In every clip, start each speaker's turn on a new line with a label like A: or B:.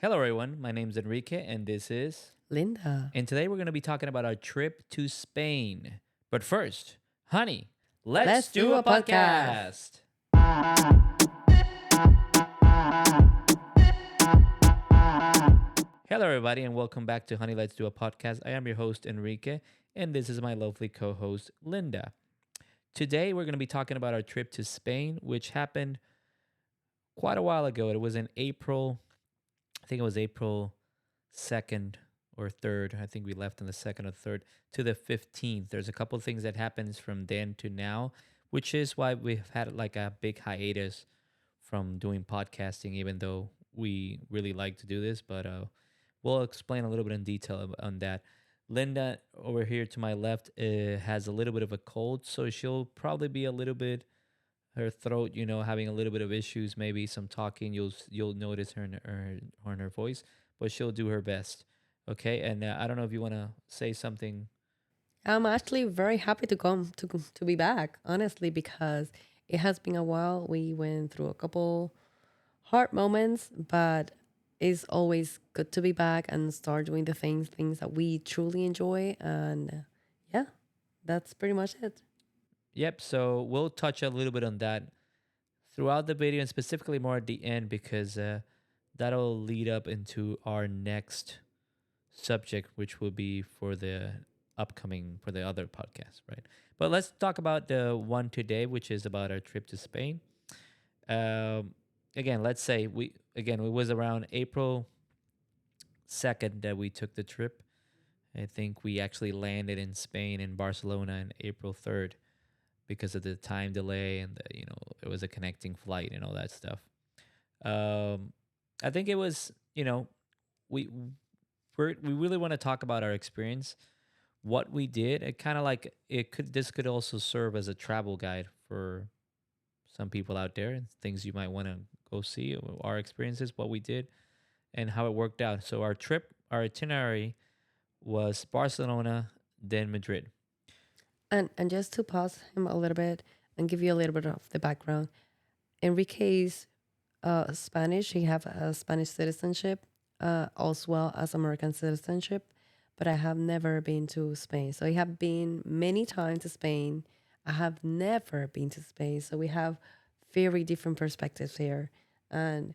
A: Hello, everyone. My name is Enrique, and this is.
B: Linda.
A: And today we're going to be talking about our trip to Spain. But first, honey, let's
B: Let's
A: do
B: do
A: a
B: a podcast.
A: podcast. Hello, everybody, and welcome back to Honey, Let's Do a Podcast. I am your host, Enrique, and this is my lovely co host, Linda. Today, we're going to be talking about our trip to Spain, which happened quite a while ago. It was in April, I think it was April 2nd or 3rd. I think we left on the 2nd or 3rd to the 15th. There's a couple of things that happens from then to now, which is why we've had like a big hiatus from doing podcasting, even though we really like to do this. But we'll explain a little bit in detail on that. Linda over here to my left has a little bit of a cold, so she'll probably be a little bit her throat, having a little bit of issues, maybe some talking. You'll notice her voice, but she'll do her best. Okay, and I don't know if you want to say something.
B: I'm actually very happy to to be back, honestly, because it has been a while. We went through a couple hard moments, but it's always good to be back and start doing the things that we truly enjoy. And yeah, that's pretty much it.
A: Yep. So we'll touch a little bit on that throughout the video, and specifically more at the end because that'll lead up into our next subject, which will be for the upcoming for the other podcast, right? But let's talk about the one today, which is about our trip to Spain. Again, let's say it was around April 2nd that we took the trip. I think we actually landed in Spain in Barcelona on April 3rd because of the time delay and it was a connecting flight and all that stuff. Um, I think it was we we really want to talk about our experience, what we did. It kind of like it could this could also serve as a travel guide for some people out there and things you might want to go see, our experiences, what we did, and how it worked out. So our itinerary was Barcelona, then Madrid.
B: And just to pause him a little bit and give you a little bit of the background, Enrique's Spanish. He have a Spanish citizenship, as well as American citizenship, but I have never been to Spain. So I have been many times to Spain. I have never been to Spain. So we have very different perspectives here, and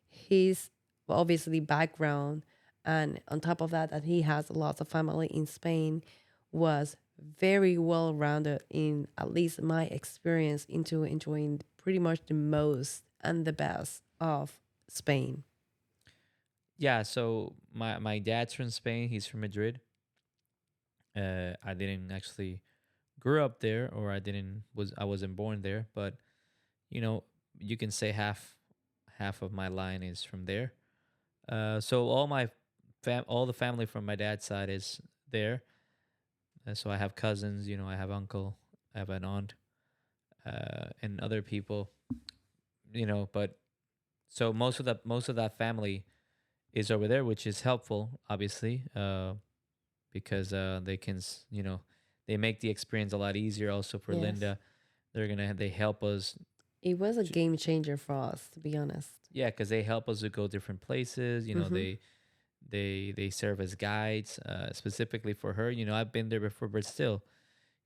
B: his obviously background, and on top of that, that he has lots of family in Spain, was very well rounded in at least my experience into enjoying pretty much the most and the best of Spain.
A: Yeah, so my dad's from Spain. He's from Madrid. I didn't actually grew up there, or I wasn't born there, but you know, you can say half of my line is from there. So all the family from my dad's side is there. So I have cousins, I have uncle, I have an aunt, and other people, But so most of that family is over there, which is helpful, obviously, because they can, they make the experience a lot easier. Also for
B: Yes.
A: Linda, they help us.
B: It was a game changer for us, to be honest.
A: Yeah, because they help us to go different places.
B: Mm-hmm.
A: They serve as guides, specifically for her. I've been there before, but still,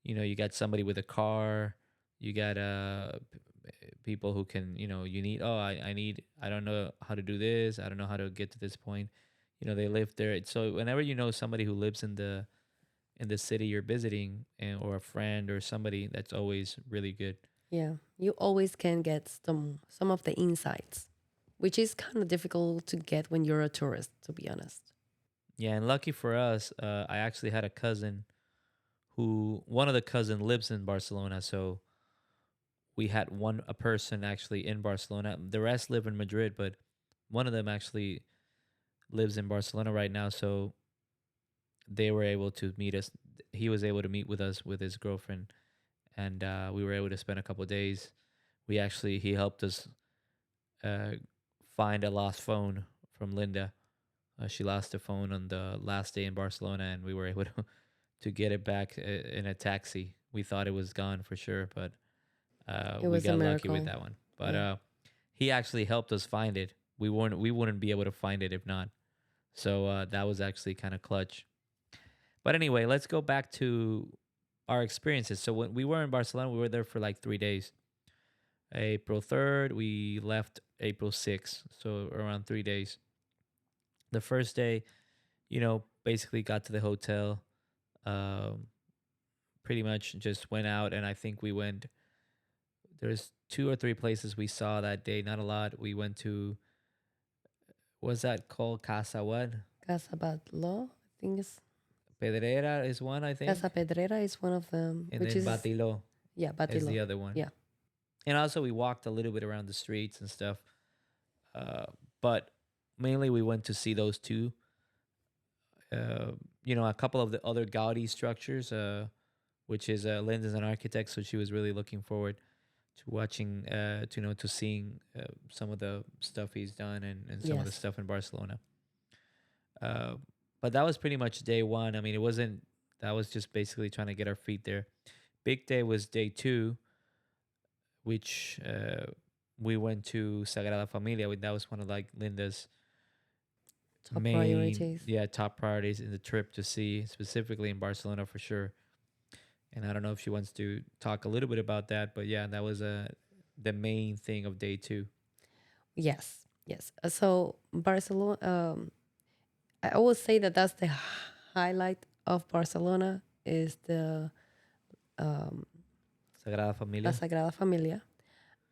A: you got somebody with a car, you got people who can, you need. Oh, I don't know how to do this. I don't know how to get to this point. They live there. So whenever you know somebody who lives in the city you're visiting, or a friend or somebody, that's always really good.
B: Yeah, you always can get some of the insights, which is kind of difficult to get when you're a tourist, to be honest.
A: Yeah, and lucky for us, I actually had a cousin who one of the cousin lives in Barcelona, so we had a person actually in Barcelona. The rest live in Madrid, but one of them actually lives in Barcelona right now. So they were able to meet us. He was able to meet with us with his girlfriend, and we were able to spend a couple of days. He helped us uh, find a lost phone from Linda. She lost her phone on the last day in Barcelona, and we were able to get it back in a taxi. We thought it was gone for sure, but
B: It
A: we
B: was a
A: got lucky with
B: miracle.
A: that one. But
B: Yeah.
A: he actually helped us find it we wouldn't be able to find it if not. So that was actually kind of clutch. But anyway, let's go back to our experiences. So when we were in Barcelona, we were there for like 3 days. April 3rd, we left April 6th, so around 3 days. The first day, basically got to the hotel, um, pretty much just went out, and I think we went. There's two or three places we saw that day, not a lot. We went to, what's that called? Casa what?
B: Casa Batlló, I think it's
A: Pedrera is one, I
B: Casa
A: think,
B: Pedrera is one of them,
A: and
B: which
A: then
B: is
A: Batlló
B: yeah,
A: is
B: Batlló.
A: the other one.
B: Yeah.
A: And also we walked a little bit around the streets and stuff. But mainly we went to see those two. A couple of the other Gaudí structures, which is Linda's an architect, so she was really looking forward to watching, to seeing some of the stuff he's done and some of the
B: Yes.
A: stuff in Barcelona. Uh, but that was pretty much day one. I mean, it wasn't. That was just basically trying to get our feet there. Big day was day two, which we went to Sagrada Familia. That was one of like Linda's
B: Top
A: main,
B: priorities.
A: yeah, top priorities in the trip to see, specifically in Barcelona for sure. And I don't know if she wants to talk a little bit about that, but yeah, that was the main thing of day two.
B: Yes. Yes. So Barcelona, I always say that that's the highlight of Barcelona is the um,
A: Sagrada
B: La
A: Familia.
B: Sagrada Familia,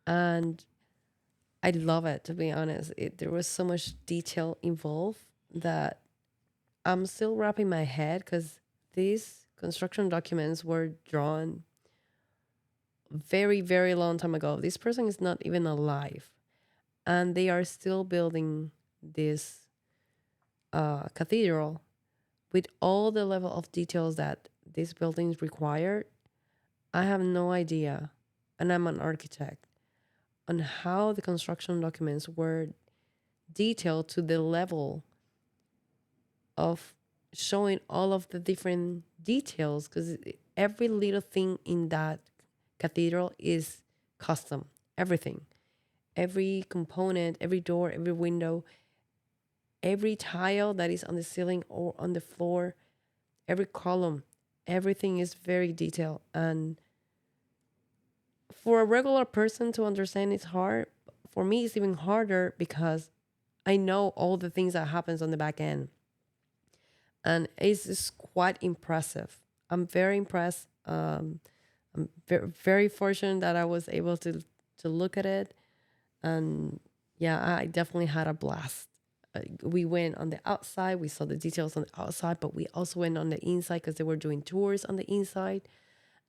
B: and I love it, to be honest. There was so much detail involved that I'm still wrapping my head because these construction documents were drawn very, very long time ago. This person is not even alive, and they are still building this cathedral with all the level of details that these buildings require. I have no idea, and I'm an architect, on how the construction documents were detailed to the level of showing all of the different details, because every little thing in that cathedral is custom. Everything, every component, every door, every window, every tile that is on the ceiling or on the floor, every column, everything is very detailed. And for a regular person to understand, it's hard. For me, it's even harder because I know all the things that happens on the back end, and it's just quite impressive. I'm very impressed. I'm very, very fortunate that I was able to look at it, and yeah, I definitely had a blast. We went on the outside. We saw the details on the outside, but we also went on the inside because they were doing tours on the inside.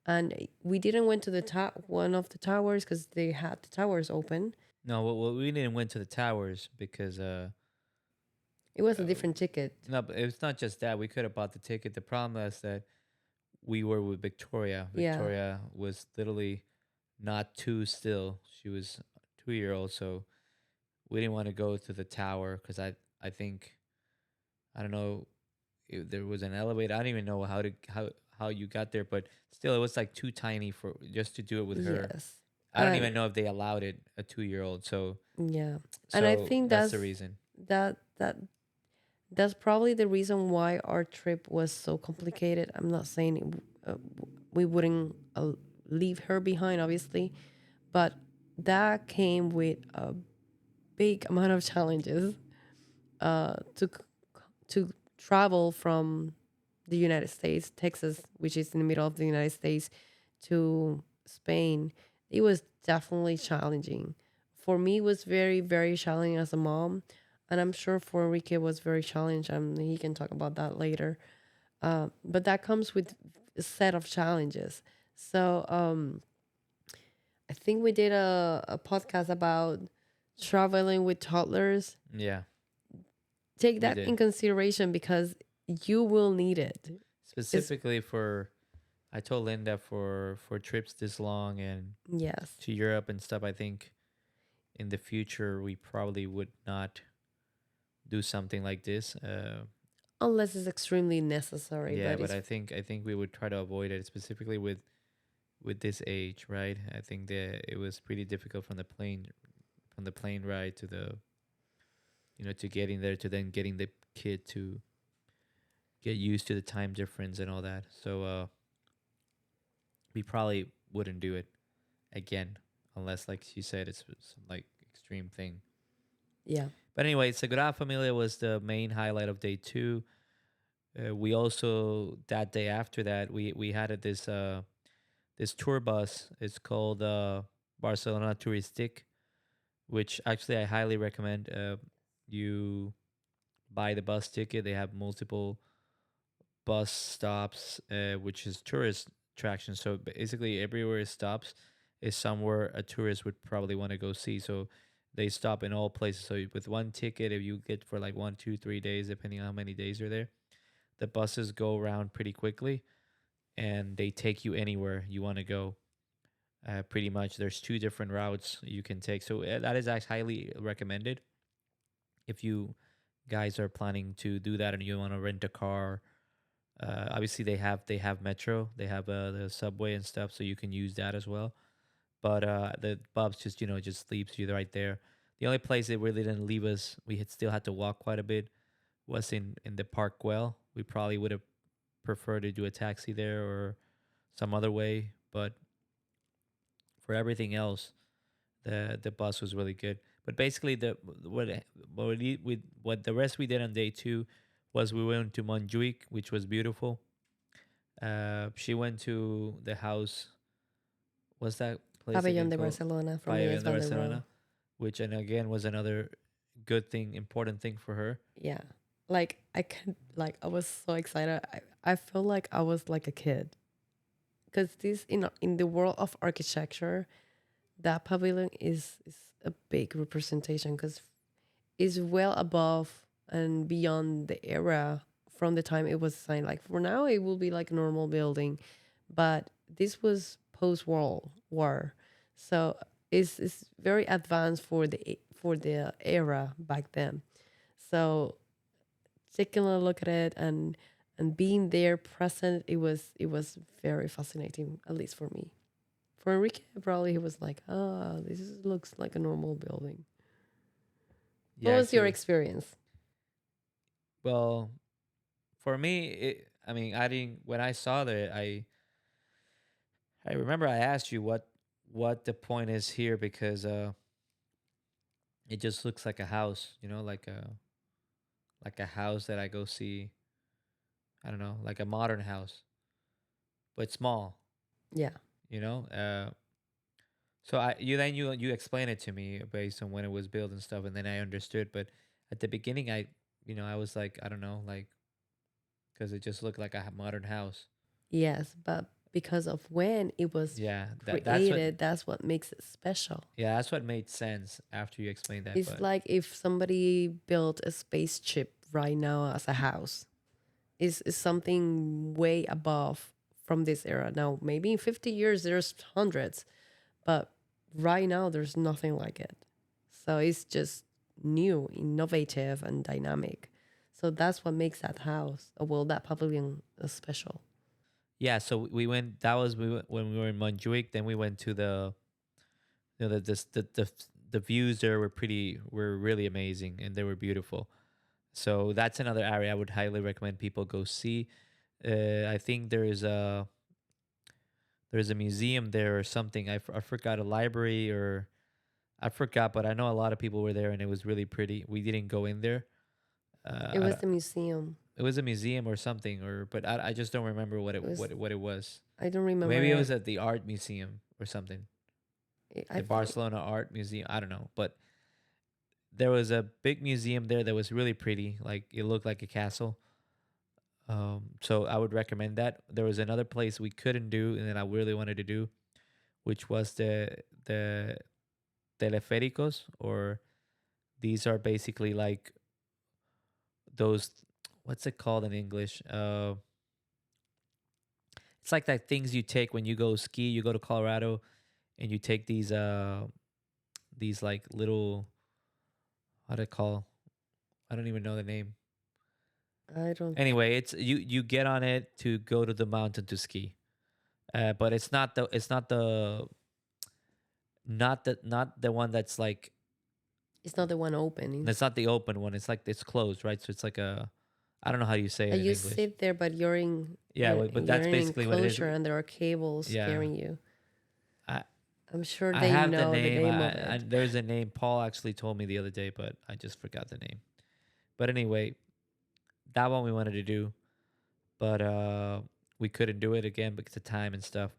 B: And we didn't went to the one of the towers because they had the towers open.
A: No, well, we didn't went to the towers because
B: It was a different ticket.
A: no, but it's not just that. We could have bought the ticket. The problem is that we were with Victoria.
B: Yeah.
A: Victoria was literally not two still. She was 2 year old, so we didn't want to go to the tower because I think I don't know if there was an elevator. I don't even know how you got there, but still, it was like too tiny for just to do it with her.
B: Yes.
A: I don't
B: And
A: even know if they allowed it a 2 year old. So
B: yeah. And I
A: so
B: think
A: that's the reason.
B: that that that's probably the reason why our trip was so complicated. I'm not saying we wouldn't leave her behind, obviously, but that came with a big amount of challenges to travel from the United States, Texas, which is in the middle of the United States, to Spain. It was definitely challenging. For me, it was very, very challenging as a mom. And I'm sure for Enrique it was very challenging. He can talk about that later. But that comes with a set of challenges. So I think we did a podcast about traveling with toddlers.
A: Yeah,
B: Take
A: we
B: that in
A: did.
B: consideration because you will need it. It's
A: Specifically for, I told Linda for trips this long and
B: yes,
A: to Europe and stuff. I think in the future we probably would not do something like this.
B: unless it's extremely necessary.
A: Yeah,
B: But
A: but
B: it's
A: I think we would try to avoid it, specifically with this age, right? I think that it was pretty difficult from the plane ride to the to getting there, to then getting the kid to get used to the time difference and all that. So we probably wouldn't do it again unless, like she said, it's some like extreme thing.
B: Yeah.
A: But anyway, Sagrada Familia was the main highlight of day two. We also, that day after that, we had this tour bus. It's called Barcelona Touristic, which actually I highly recommend. You buy the bus ticket. They have multiple bus stops, which is tourist attraction. So basically, everywhere it stops is somewhere a tourist would probably want to go see. So they stop in all places. So with one ticket, if you get for like 1, 2, 3 days, depending on how many days you're there, the buses go around pretty quickly and they take you anywhere you want to go. Pretty much, there's two different routes you can take. So that is actually highly recommended if you guys are planning to do that and you want to rent a car. Obviously, they have metro, they have the subway and stuff, so you can use that as well. But the bus just just leaves you right there. The only place it really didn't leave us, we had still had to walk quite a bit, was in the Park Güell. We probably would have preferred to do a taxi there or some other way, but for everything else, the bus was really good. But basically, what the rest we did on day two was we went to Montjuic, which was beautiful. She went to the house. What's that place
B: Pabellón
A: again
B: de
A: called?
B: Barcelona from the
A: Pabellón de
B: Barcelona.
A: Barcelona, which and again was another good thing, important thing for her.
B: Yeah. Like I can like I was so excited. I feel like I was like a kid. Because this in the world of architecture, that pavilion is a big representation because it's well above and beyond the era from the time it was signed. Like for now, it will be like a normal building, but this was post World War, so it's very advanced for the era back then. So taking a look at it and being there present, it was very fascinating, at least for me. For Enrique, probably he was like, "Ah, looks like a normal building." What
A: Yeah,
B: was your
A: actually.
B: experience?
A: Well, for me, I mean, I didn't when I saw that I remember I asked you what the point is here because it just looks like a house, like a house that I go see. I don't know, like a modern house, but small.
B: Yeah,
A: You know. So you explain it to me based on when it was built and stuff, and then I understood. But at the beginning, I was like, I don't know, like because it just looked like a modern house.
B: yes, but because of when it was
A: Yeah, that's what.
B: created, that's what makes it special.
A: Yeah, that's what made sense after you explained that.
B: It's
A: But
B: like if somebody built a spaceship right now as a house. Is something way above from this era. Now, maybe in 50 years there's hundreds, but right now there's nothing like it. So it's just new, innovative, and dynamic. So that's what makes that house, well, that pavilion special.
A: yeah, so we went. That was when we were in Montjuic. Then we went to the views there were really amazing and they were beautiful. So that's another area I would highly recommend people go see. I think there's a museum there or something. I forgot, a library or I forgot, but I know a lot of people were there and it was really pretty. We didn't go in there.
B: It
A: I
B: was
A: don't-
B: the museum.
A: it was a museum or something, but I just don't remember
B: It was,
A: what it was.
B: I don't remember
A: Maybe it was
B: it.
A: at the art museum or something,
B: I
A: the
B: think
A: Barcelona Art Museum. I don't know, but there was a big museum there that was really pretty. Like it looked like a castle. So I would recommend that. There was another place we couldn't do, and that I really wanted to do, which was the telefericos, or these are basically like those. What's it called in English? It's like that things you take when you go ski. You go to Colorado, and you take these like little, how to call? I don't even know the name.
B: I don't.
A: Anyway, it's you get on it to go to the mountain to ski. But it's not the one that's like
B: It's not the one
A: And
B: opening.
A: it's not the open one. It's like it's closed, right? So it's like I don't know how you say it in
B: You
A: English.
B: sit there, but
A: Yeah, but
B: you're
A: that's
B: in an
A: basically what it is.
B: enclosure, and there are cables
A: Yeah.
B: carrying you.
A: I
B: I'm sure
A: I
B: they
A: have the
B: know the
A: name.
B: name of it.
A: There's a name. Paul actually told me the other day, but I just forgot the name. But anyway, that one we wanted to do, but we couldn't do it again because of time and stuff.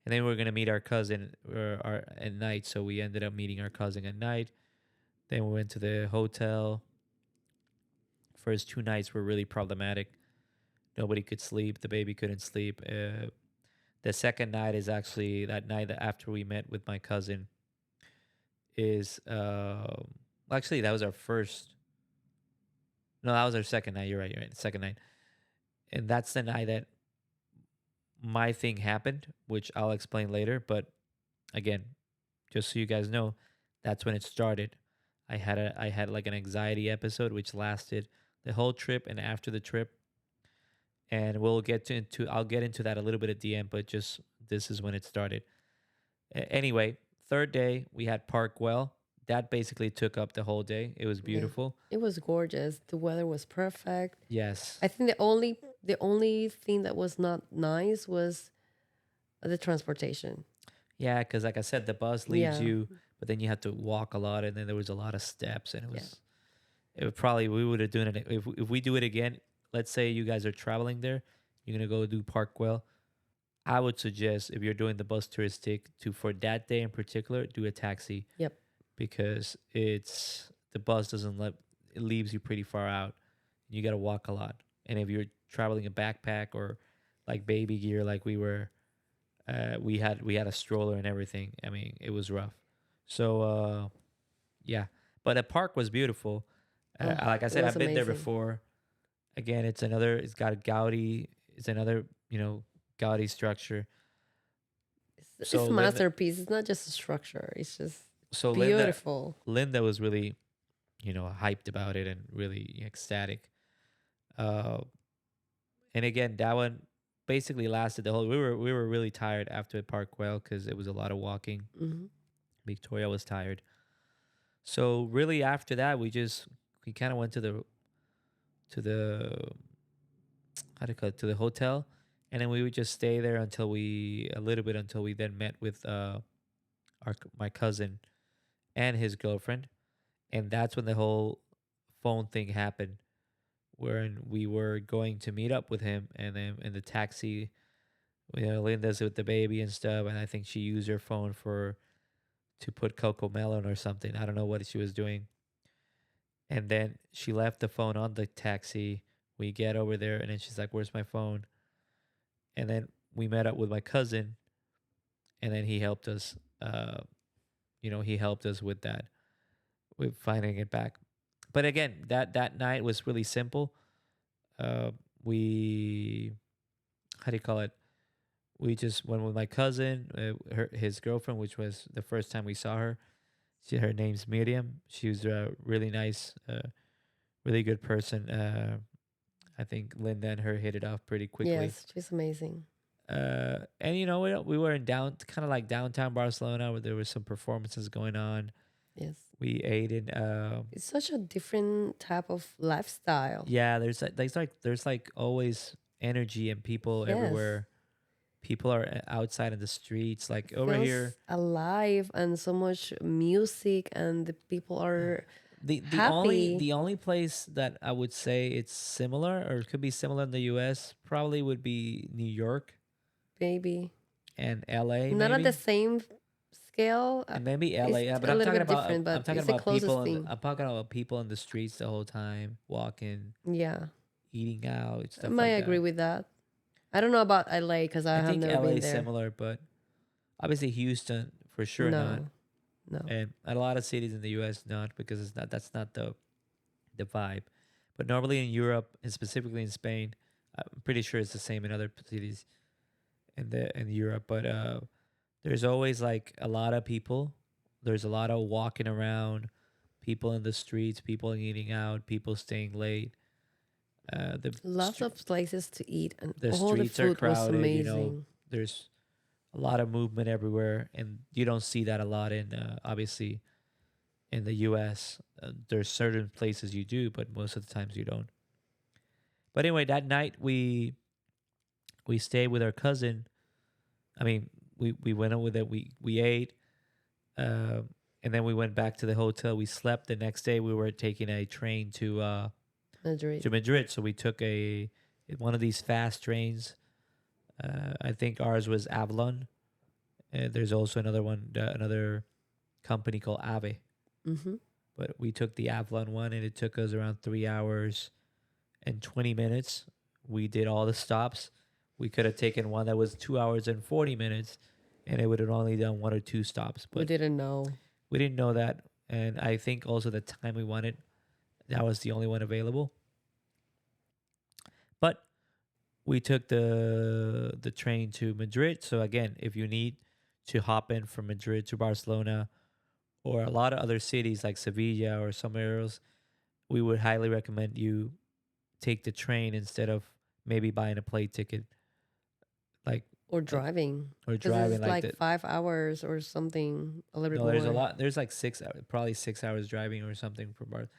A: And then we were gonna meet our cousin at night, so we ended up meeting our cousin at night. Then we went to the hotel. First 2 nights were really problematic. Nobody could sleep. The baby couldn't sleep. The second night is actually that night that after we met with my cousin is actually that was our first. No, that was our second night. You're right. You're right. The second night, and that's the night that my thing happened, which I'll explain later. But again, just so you guys know, that's when it started. I had like an anxiety episode which lasted the whole trip and after the trip, and we'll get into I'll get into that a little bit at the end, but just this is when it started. Anyway, third day we had Park Well. That basically took up the whole day. It was
B: Yeah,
A: beautiful.
B: it was gorgeous. The weather was perfect.
A: Yes.
B: I think the only thing that was not nice was the transportation.
A: Yeah, because like I said, the bus leaves
B: Yeah,
A: you, but then you have to walk a lot, and then there was a lot of steps, and
B: yeah,
A: it would probably we would have done it if we do it again. Let's say you guys are traveling there, you're gonna go do Park Well. I would suggest if you're doing the bus touristic to for that day in particular, do a taxi
B: yep.
A: because it's the bus doesn't let it leaves you pretty far out. You got to walk a lot, and if you're traveling a backpack or like baby gear, like we were, we had a stroller and everything. I mean, it was rough. So yeah, but the park was beautiful.
B: Oh,
A: Like I
B: it
A: said,
B: was
A: I've been there
B: amazing.
A: before. Again, it's another. It's got a Gaudí. It's another Gaudí structure.
B: It's
A: So
B: a
A: Linda,
B: masterpiece. It's not just a structure. It's just
A: so Linda,
B: beautiful.
A: Linda was really hyped about it and really ecstatic. Uh, and again, that one basically lasted the whole. We were really tired after Park Güell because it was a lot of walking.
B: Hmm.
A: Victoria was tired. So really after that, we kind of went to the how to call it to the hotel, and then we would just stay there until we a little bit until we then met with my cousin and his girlfriend, and that's when the whole phone thing happened, wherein we were going to meet up with him, and then in the taxi, Linda's with the baby and stuff, and I think she used her phone for to put Coco Melon or something. I don't know what she was doing, and then she left the phone on the taxi. We get over there, and then she's like, "Where's my phone?" And then we met up with my cousin, and then he helped us. He helped us with that, with finding it back. But again, that night was really simple. Uh, we how do you call it? We just went with my cousin, his girlfriend, which was the first time we saw her. Her name's Miriam. She was a really nice, really good person. I think Linda and her hit it off pretty quickly.
B: Yes, she's amazing.
A: And we were in kind of like downtown Barcelona where there was some performances going on.
B: Yes.
A: We ate in
B: It's such a different type of lifestyle.
A: yeah, there's like always energy and people
B: Yes.
A: everywhere. People are outside in the streets like
B: It
A: over here.
B: feels alive and so much music, and the people are happy,
A: The only place that I would say it's similar or could be similar in the US probably would be New York
B: baby.
A: and LA
B: Not at the
A: maybe.
B: same scale.
A: And maybe
B: It's
A: LA, yeah, but
B: a little bit different,
A: I'm
B: but
A: talking
B: it's the
A: about
B: closest thing.
A: I'm talking about people in the streets the whole time, walking,
B: Yeah,
A: eating out,
B: I
A: stuff
B: might
A: like
B: agree
A: that.
B: with that. I don't know about LA because I
A: I
B: have
A: think
B: never
A: LA
B: been
A: is
B: there.
A: similar, but obviously Houston for sure not,
B: No, no.
A: and a lot of cities in the US not because it's not that's not the vibe. But normally in Europe and specifically in Spain, I'm pretty sure it's the same in other cities in Europe. But there's always like a lot of people. There's a lot of walking around, people in the streets, people eating out, people staying late.
B: Lots of places to eat, and
A: The
B: all the
A: streets are
B: food was
A: crowded.
B: amazing.
A: There's a lot of movement everywhere, and you don't see that a lot in obviously in the U.S. There's certain places you do, but most of the times you don't. But anyway, that night we stayed with our cousin. I mean, we went out with it. We ate, and then we went back to the hotel. We slept. The next day, we were taking a train
B: Madrid.
A: to Madrid. So we took a one of these fast trains. I think ours was Avalon. There's also another one, another company called Ave.
B: Mm-hmm.
A: But we took the Avalon one, and it took us around 3 hours and 20 minutes. We did all the stops. We could have taken one that was 2 hours and 40 minutes, and it would have only done one or two stops.
B: We
A: But
B: didn't know.
A: we didn't know that, and I think also the time we wanted, that was the only one available. But we took the train to Madrid. So again, if you need to hop in from Madrid to Barcelona or a lot of other cities like Sevilla or somewhere else, we would highly recommend you take the train instead of maybe buying a plane ticket, like
B: Or
A: uh,
B: driving.
A: or
B: Because
A: driving
B: it's
A: like
B: like
A: the.
B: 5 hours or something, a little bit
A: No, there's a
B: more.
A: lot. There's like 6 hours, probably 6 hours driving or something for Bar.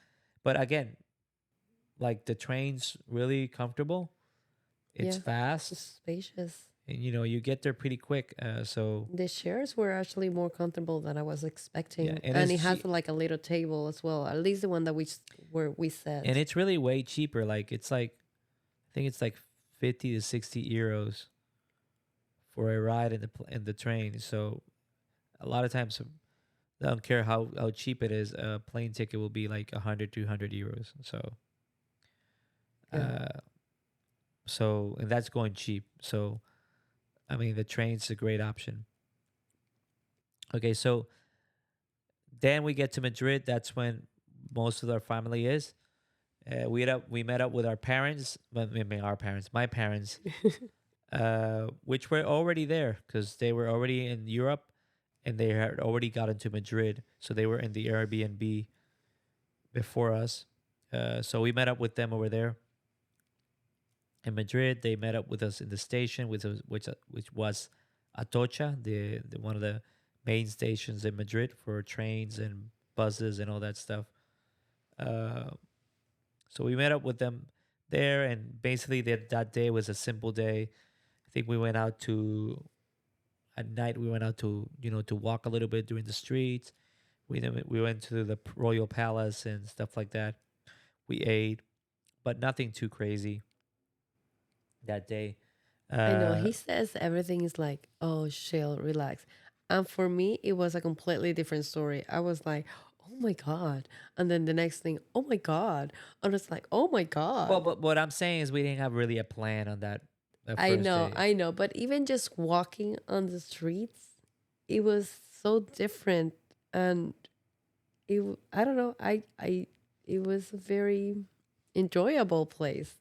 A: But again, like the train's really comfortable. It's
B: Yeah,
A: fast,
B: it's spacious.
A: and you get there pretty quick. So
B: The chairs were actually more comfortable than I was
A: yeah,
B: expecting, and it has
A: cheap,
B: like a little table as well. At least the one that where we
A: and
B: sat.
A: it's really way cheaper. Like it's like I think it's like 50 to 60 euros for a ride in the train. So a lot of times, I don't care how cheap it is. A plane ticket will be like 100 200 euros.
B: Yeah,
A: Uh, and that's going cheap. So I mean, the train's a great option. Okay, so then we get to Madrid. That's when most of our family is. We met up with our parents. Well, I mean, our parents, my parents, which were already there because they were already in Europe and they had already gotten to Madrid. So they were in the Airbnb before us. So we met up with them over there in Madrid. They met up with us in the station, which was Atocha, the one of the main stations in Madrid for trains and buses and all that stuff. Uh, so we met up with them there, and basically that day was a simple day. I think we went out to at night. We went out to to walk a little bit during the streets. We went to the royal palace and stuff like that. We ate, but nothing too crazy that day.
B: I know.
A: Uh,
B: He says everything is like, oh, chill, relax. And for me, it was a completely different story. I was like, oh my God. And then the next thing, oh my God. And it's like, oh my
A: well,
B: God.
A: but what I'm saying is we didn't have really a plan on that first day.
B: I know. But even just walking on the streets, it was so different. And I don't know, it was a very enjoyable place.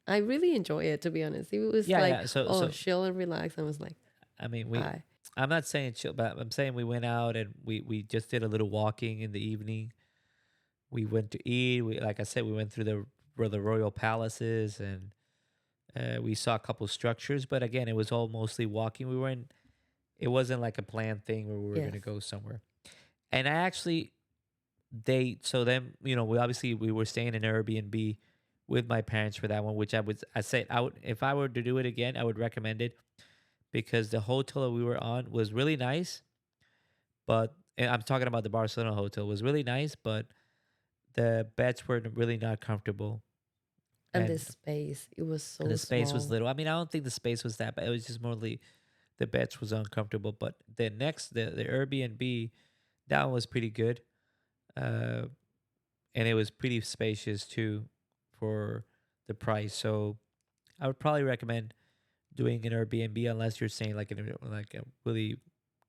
B: I really enjoy it, to be honest. It was
A: Yeah,
B: like,
A: yeah. So
B: oh,
A: so
B: chill and relax. I was like,
A: I mean
B: I
A: I'm not saying chill, but I'm saying we went out and we just did a little walking in the evening. We went to eat. Like I said, we went through the royal palaces and we saw a couple structures. But again, it was all mostly walking. We weren't. It wasn't like a planned thing where we were
B: yes.
A: gonna go somewhere. And I actually they so then we were staying in Airbnb with my parents for that one, which I said I would if I were to do it again, I would recommend it because the hotel that we were on was really nice, but and I'm talking about the Barcelona hotel was really nice, but the beds were really not comfortable,
B: And the
A: and
B: space, it was
A: and
B: so
A: the space was
B: small.
A: little. I mean, I don't think the space was that bad. It was just mostly the beds was uncomfortable. But the Airbnb that one was pretty good, uh, and it was pretty spacious too for the price. So I would probably recommend doing an Airbnb unless you're saying like a really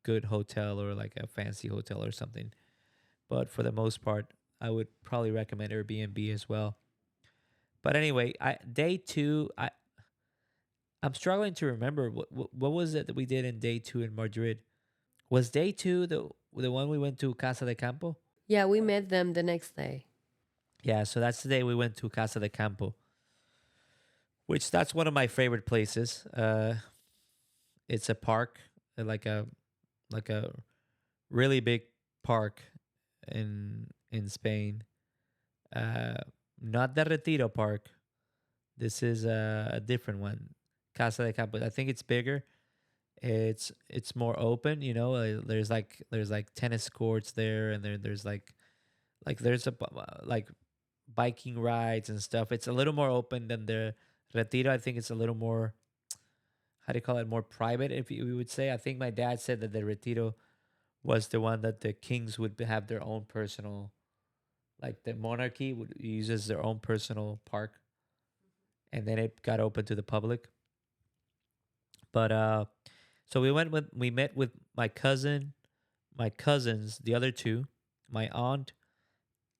A: good hotel or like a fancy hotel or something. But for the most part, I would probably recommend Airbnb as well. But anyway, I day two, I'm struggling to remember what was it that we did in day two in Madrid. Was day two the one we went to Casa de Campo?
B: Yeah, we met them the next day.
A: Yeah, so that's the day we went to Casa de Campo, which that's one of my favorite places. It's a park, like a really big park. in Spain. Uh, Not the Retiro Park. This is a different one, Casa de Campo. I think it's bigger. It's more open. You know, there's like tennis courts there, and there's like there's like biking rides and stuff. It's a little more open than the Retiro. I think it's a little more, how do you call it, more private, if we would say. I think my dad said that the Retiro was the one that the kings would have their own personal, like the monarchy would uses their own personal park, and then it got open to the public. But so we met with my cousin, my cousins, the other two, my aunt,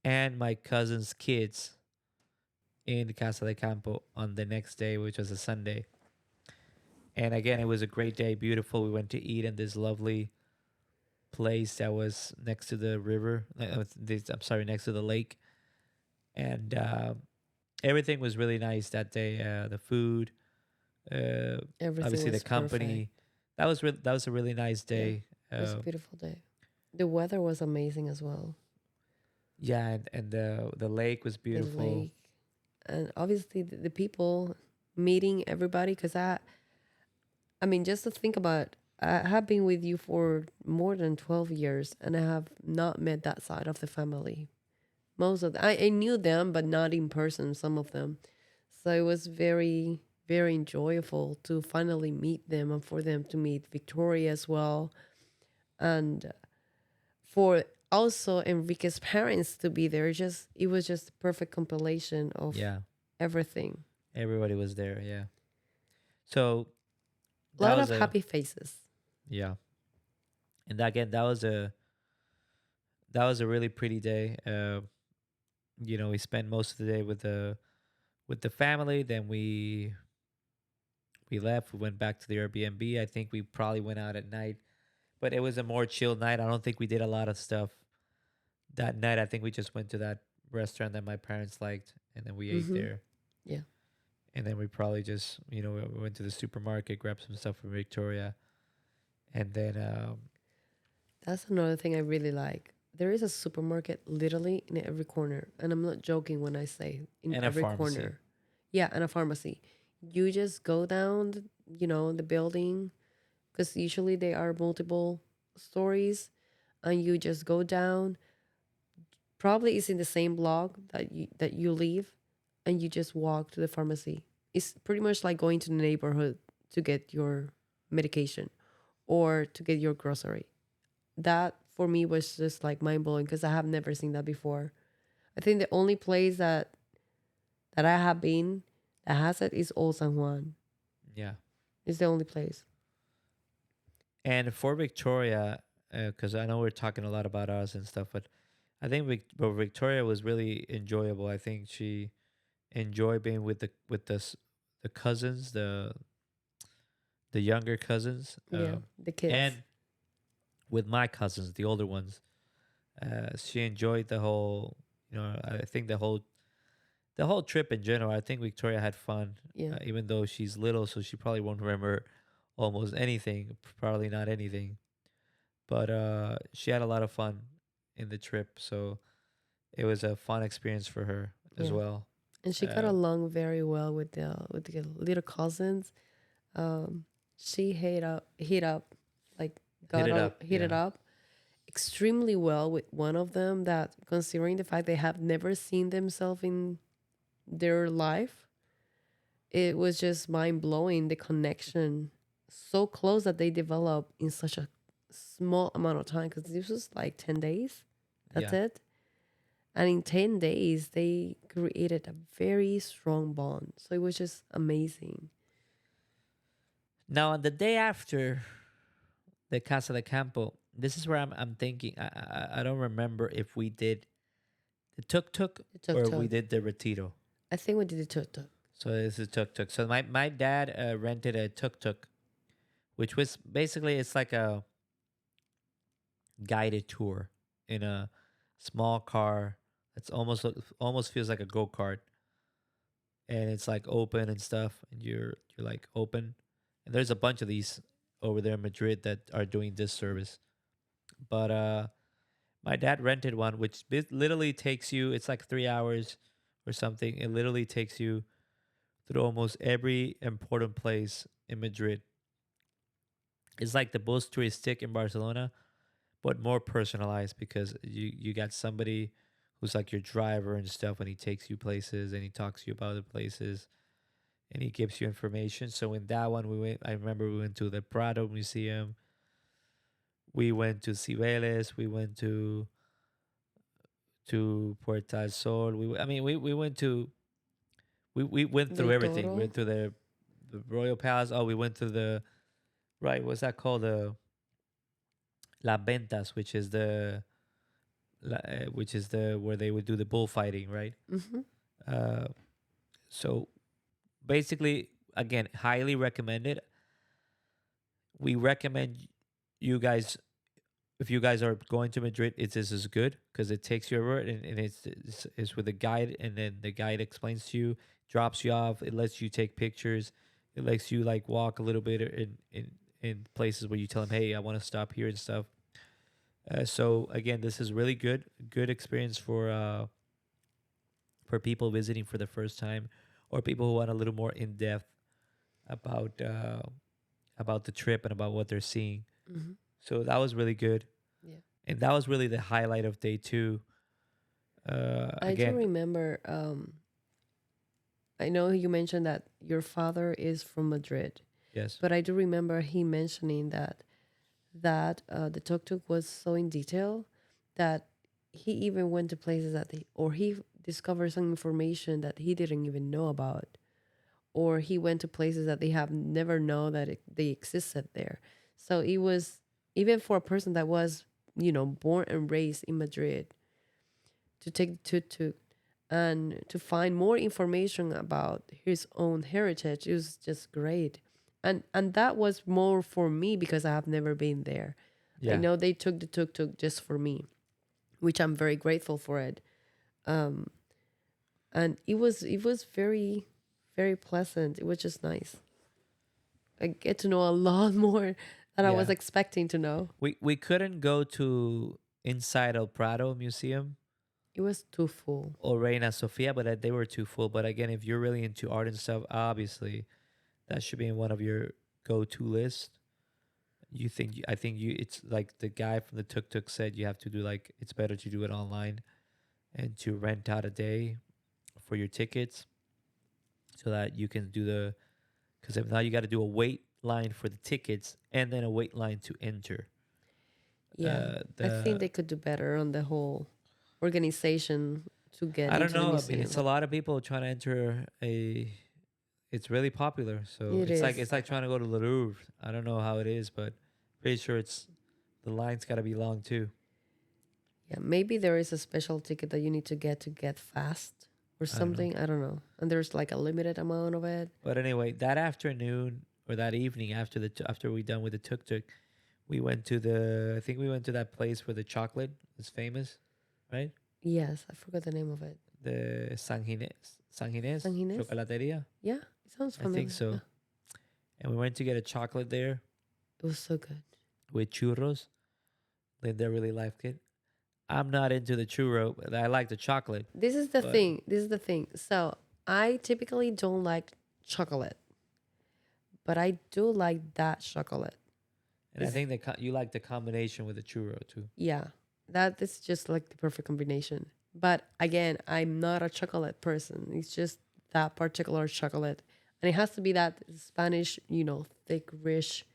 A: and my cousin's kids in Casa de Campo on the next day, which was a Sunday. And again, it was a great day, beautiful. We went to eat in this lovely place that was next to the river. I'm sorry, next to the lake, and everything was really nice that day. The food, uh,
B: Everything
A: obviously the
B: was perfect.
A: company. That was a really nice
B: Yeah,
A: day.
B: it was a beautiful day. The weather was amazing as well.
A: Yeah, and the lake was
B: The
A: beautiful.
B: lake, and obviously the people meeting everybody. Because I mean, just to think about, I have been with you for more than 12 years, and I have not met that side of the family. Most of I knew them, but not in person. Some of them, so it was very very enjoyable to finally meet them and for them to meet Victoria as well, and for also Enrique's parents to be there. Just it was just a perfect compilation of
A: Yeah,
B: everything.
A: everybody was there. Yeah, so
B: A
A: that
B: lot
A: was
B: of
A: a
B: happy faces.
A: yeah, and again that was a really pretty day. You know, we spent most of the day with the family. Then we left. We went back to the Airbnb. I think we probably went out at night, but it was a more chill night. I don't think we did a lot of stuff that night. I think we just went to that restaurant that my parents liked, and then we ate
B: Mm-hmm.
A: there.
B: Yeah,
A: And then we probably just, we went to the supermarket, grabbed some stuff from Victoria, and then
B: that's another thing I really like. There is a supermarket literally in every corner, and I'm not joking when I say in
A: and a
B: every
A: pharmacy.
B: corner. Yeah, and a pharmacy. You just go down, the building, because usually they are multiple stories, and you just go down. Probably it's in the same block that you live, and you just walk to the pharmacy. It's pretty much like going to the neighborhood to get your medication or to get your grocery. That for me was just like mind blowing because I have never seen that before. I think the only place that I have been that has it is Old San Juan.
A: Yeah.
B: It's the only place.
A: And for Victoria, because I know we're talking a lot about us and stuff, but I think Victoria was really enjoyable. I think she enjoyed being the cousins, the younger cousins,
B: Yeah, the kids.
A: and with my cousins, the older ones. She enjoyed the whole, I think the whole trip in general. I think Victoria had fun,
B: Yeah,
A: even though she's little, so she probably won't remember almost anything. Probably not anything, but she had a lot of fun in the trip. So it was a fun experience for her as
B: yeah.
A: well.
B: And she got
A: Uh,
B: along very well with the little cousins. Um, she hit up, like
A: Hit
B: got
A: it
B: on
A: up,
B: hit it
A: yeah,
B: up extremely well with one of them. That considering the fact they have never seen themselves in their life, it was just mind blowing the connection so close that they developed in such a small amount of time. Because this was like 10 days. That's
A: yeah.
B: it. And in 10 days, they created a very strong bond. So it was just amazing.
A: Now on the day after the Casa de Campo, this is where I'm thinking. I don't remember if we did the tuk tuk
B: The tuk
A: or we
B: tuk.
A: did the retiro.
B: I think we did the tuk tuk.
A: So this is tuk tuk. So my dad rented a tuk tuk, which was basically it's like a guided tour in a small car. It's almost feels like a go kart, and it's like open and stuff, and you're like open. And there's a bunch of these over there in Madrid that are doing this service. But My dad rented one, which literally takes you. It's like 3 hours or something. It literally takes you through almost every important place in Madrid. It's like the bus touristic in Barcelona, but more personalized because you got somebody who's like your driver and stuff when he takes you places and he talks to you about the places and he gives you information. So in that one we went. I remember we went to the Prado Museum. We went to Cibeles. We went to Puerta del Sol. I mean, we went to we went through
B: Del
A: everything. We
B: Toro.
A: went to the Royal Palace. Oh, we went to the right. What's that called? The La Ventas, which is the where they would do the bullfighting, right?
B: Mm-hmm.
A: Uh, so basically, again, highly recommended. We recommend you guys if you guys are going to Madrid, this is good because it takes you over and it's with a guide, and then the guide explains to you, drops you off, it lets you take pictures, it lets you like walk a little bit in places where you tell them, hey, I want to stop here and stuff. So again, this is really good experience for people visiting for the first time, or people who want a little more in depth about uh, about the trip and about what they're seeing.
B: Mm-hmm.
A: So that was really good.
B: Yeah.
A: And that was really the highlight of day two.
B: I do
A: Again,
B: remember. I know you mentioned that your father is from Madrid,
A: yes,
B: but I do remember he mentioning that the tuk-tuk was so in detail that he even went to places that he discovered some information that he didn't even know about, or he went to places that they have never known that they existed there. So it was, even for a person that was, born and raised in Madrid, to take the tuk-tuk and to find more information about his own heritage, it was just great. And that was more for me because I have never been there. I
A: yeah.
B: know they took the tuk-tuk just for me, which I'm very grateful for it. Um, and it was very, very pleasant. It was just nice. I get to know a lot more than I was
A: Yeah.
B: expecting to know.
A: We couldn't go to inside El Prado Museum
B: It was too full.
A: or Reina Sofia, but they were too full. But again, if you're really into art and stuff, obviously that should be in one of your go-to lists. I think it's like the guy from the Tuk Tuk said, you have to do like, it's better to do it online and to rent out a day for your tickets so that you can do because if now you got to do a wait line for the tickets and then a wait line to enter.
B: Yeah, I think
A: The
B: they could do better on the whole organization to get
A: I don't
B: into the
A: know. I mean, it's a
B: museum.
A: lot of people trying to enter a. It's really popular, so
B: It is.
A: it's like trying to go to the Louvre. I don't know how it is, but pretty sure it's the line's got to be long too.
B: Yeah, maybe there is a special ticket that you need to get fast or
A: I don't know.
B: something. I don't know. And there's like a limited amount of it.
A: But anyway, that afternoon or that evening after after we done with the tuk tuk, we went to the. I think we went to that place where the chocolate is famous, right?
B: Yes, I forgot the name of it.
A: The San Gines
B: Sanguines?
A: Chocolateria.
B: Yeah, it sounds
A: I think
B: familiar. Yeah,
A: so. And we went to get a chocolate there
B: it was so good.
A: with churros. Linda really liked it. I'm not into the churro, but I like the chocolate.
B: This is the
A: But
B: thing. This is the thing. So I typically don't like chocolate, but I do like that chocolate.
A: and I
B: It's,
A: think you like the combination with the churro too.
B: yeah, that is just like the perfect combination. But again, I'm not a chocolate person. It's just that particular chocolate. And it has to be that Spanish, thick, rich,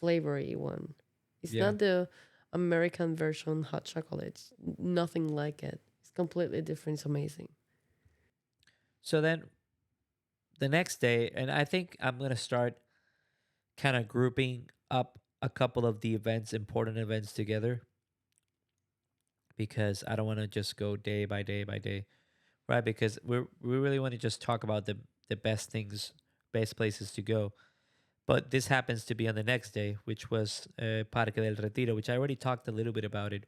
B: flavory one. It's
A: Yeah.
B: not the American version hot chocolate. It's nothing like it. It's completely different. It's amazing.
A: So then the next day, and I think I'm gonna start kind of grouping up a couple of the events, important events together, because I don't want to just go day by day by day, right? Because we really want to just talk about the best things, best places to go. But this happens to be on the next day, which was Parque del Retiro, which I already talked a little bit about it,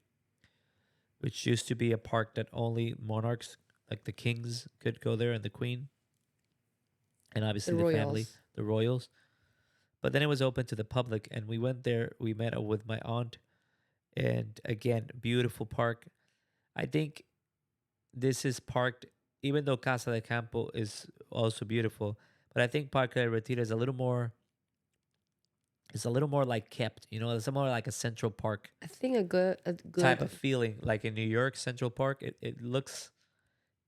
A: which used to be a park that only monarchs, like the kings, could go there and the queen, and
B: The
A: obviously the family,
B: Royals.
A: the royals. But then it was open to the public, and we went there. We met up with my aunt, And again, beautiful park. I think this is parked, even though Casa de Campo is also beautiful, but I think Parque del Retiro is a little more. It's a little more like kept, it's more like a Central Park
B: I think a good a
A: type
B: good
A: of feeling. Like in New York, Central Park, it looks,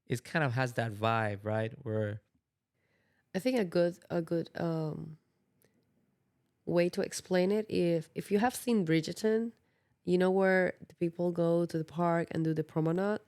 A: it kind of has that vibe, right? Where
B: I think a good way to explain it, if you have seen Bridgerton, you know where the people go to the park and do the promenade.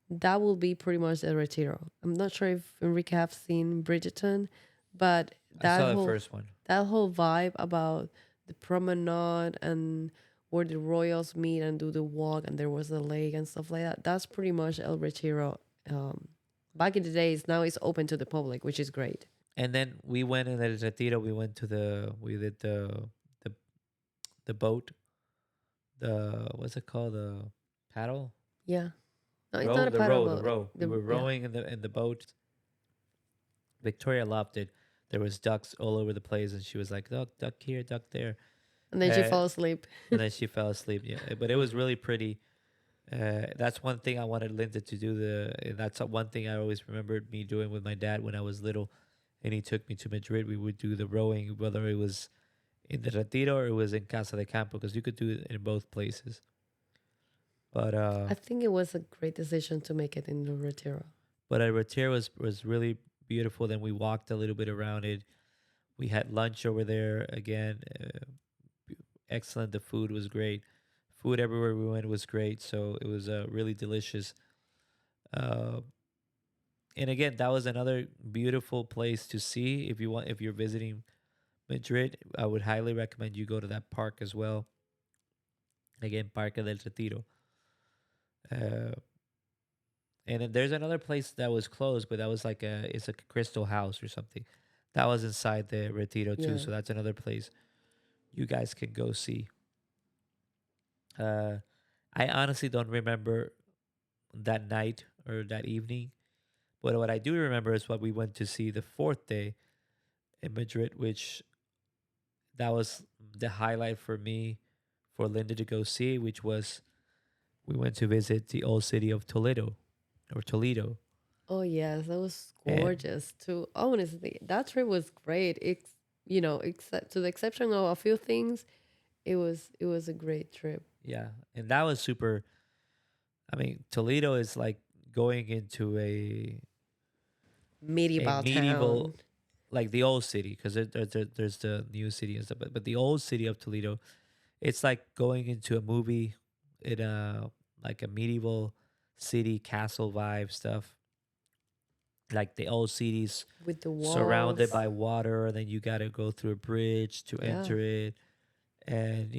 B: That will be pretty much El Retiro. I'm not sure if Enrique have seen Bridgerton, but
A: I saw the first one.
B: that whole vibe about the promenade and where the royals meet and do the walk, and there was a lake and stuff like that. That's pretty much El Retiro. Um, Back in the days, now it's open to the public, which is great.
A: And then we went in El Retiro. We did the the boat, the what's it called, the paddle,
B: Yeah, no, it's not a paddle
A: the
B: boat.
A: row. We
B: The
A: were
B: Yeah,
A: rowing in the boat. Victoria loved it. There was ducks all over the place, and she was like, "Duck, duck here, duck there,"
B: and then she
A: uh,
B: fall asleep.
A: and then she fell asleep. Yeah, but it was really pretty. That's one thing I wanted Linda to do. That's one thing I always remembered me doing with my dad when I was little, and he took me to Madrid. We would do the rowing, whether it was in the Retiro or it was in Casa de Campo, because you could do it in both places. But
B: I think it was a great decision to make it in the Retiro.
A: Retiro was really beautiful. Then we walked a little bit around it. We had lunch over there again. Excellent. The food was great. Food everywhere we went was great. So it was really delicious. Uh, and again, that was another beautiful place to see. If you're visiting Madrid, I would highly recommend you go to that park as well. Again, Parque del Retiro. Uh, and then there's another place that was closed, but that was it's like a crystal house or something. That was inside the Retiro too.
B: Yeah.
A: So that's another place you guys can go see. Uh, I honestly don't remember that night or that evening, but what I do remember is what we went to see the fourth day in Madrid, which that was the highlight for me, for Linda to go see, which was we went to visit the old city of Toledo or Toledo.
B: Oh yes, that was
A: And
B: gorgeous too. Honestly, that trip was great. Except to the exception of a few things, it was a great trip.
A: yeah, and that was super. I mean, Toledo is like going into a
B: Medieval
A: medieval,
B: town.
A: like the old city, because there's the new city and stuff, but the old city of Toledo, it's like going into a movie in a like a medieval city castle vibe stuff. Like the old cities
B: With the
A: surrounded
B: walls.
A: by water, and then you got to go through a bridge to
B: Yeah.
A: enter it, and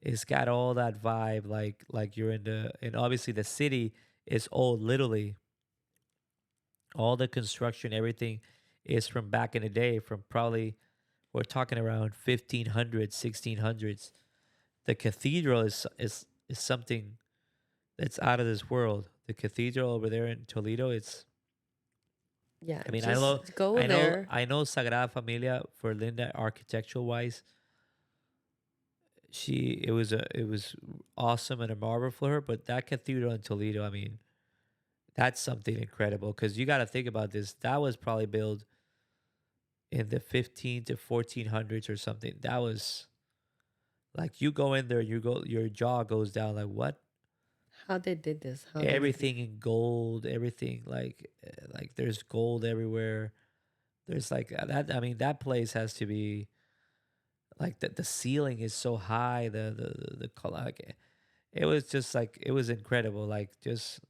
A: it's got all that vibe, like you're in and obviously the city is old, literally all the construction, everything is from back in the day, from probably, we're talking around 1500s, 1600s. The cathedral is something that's out of this world. The cathedral over there in Toledo, it's,
B: Yeah.
A: I mean,
B: Just go there.
A: I know Sagrada Familia for Linda, architectural wise, it was awesome and a marvel for her. But that cathedral in Toledo, I mean, that's something incredible, because you got to think about this. That was probably built in the 15 to 1400s or something. That was like, you go in there, your jaw goes down. Like, what?
B: How they did this? How they did
A: Everything in gold, everything like there's gold everywhere. There's like that. I mean, that place has to be like the ceiling is so high. The color, like, it was just like, it was incredible. Like, just,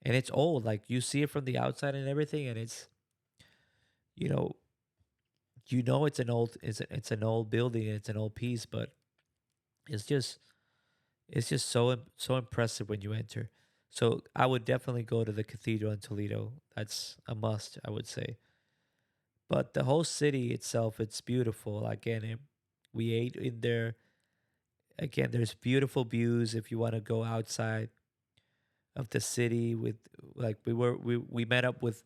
A: and it's old. Like, you see it from the outside and everything, and it's, you know it's an old, it's an old building, and it's an old piece, but it's just so so impressive when you enter. So I would definitely go to the cathedral in Toledo. That's a must, I would say. But the whole city itself, it's beautiful. Again, we ate in there. Again, there's beautiful views if you want to go outside of the city. With we met up with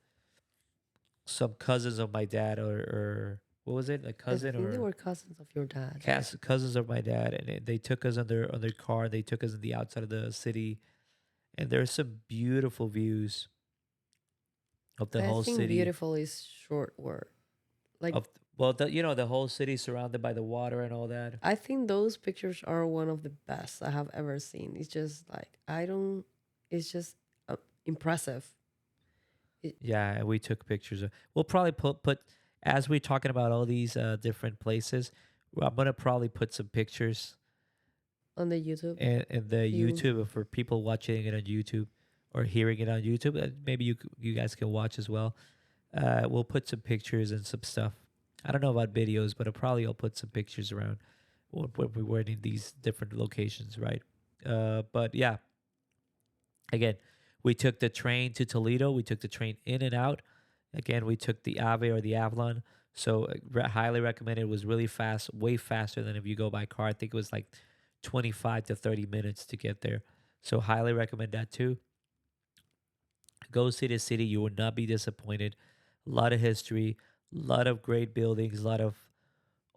A: some cousins of my dad, or what was it, like
B: I
A: cousin
B: think they
A: or
B: were cousins of your dad.
A: cousins of my dad, and they took us on their car. They took us in the outside of the city, and there's some beautiful views of the
B: I
A: whole
B: think
A: city.
B: beautiful is short word. Like,
A: Of well, you know, the whole city surrounded by the water and all that.
B: I think those pictures are one of the best I have ever seen. It's just like, I don't, it's just impressive. It,
A: Yeah, and we took pictures. We'll probably put as we're talking about all these different places. I'm gonna probably put some pictures
B: on the YouTube.
A: in the
B: You,
A: YouTube for people watching it on YouTube or hearing it on YouTube. Maybe you guys can watch as well. We'll put some pictures and some stuff. I don't know about videos, but I'll put some pictures around when we were in these different locations, right? But yeah, again, we took the train to Toledo. We took the train in and out. Again, we took the Ave or the Avalon. So highly recommend it. It was really fast, way faster than if you go by car. I think it was like 25 to 30 minutes to get there. So highly recommend that too. Go see the city. You will not be disappointed. A lot of history, a lot of great buildings, a lot of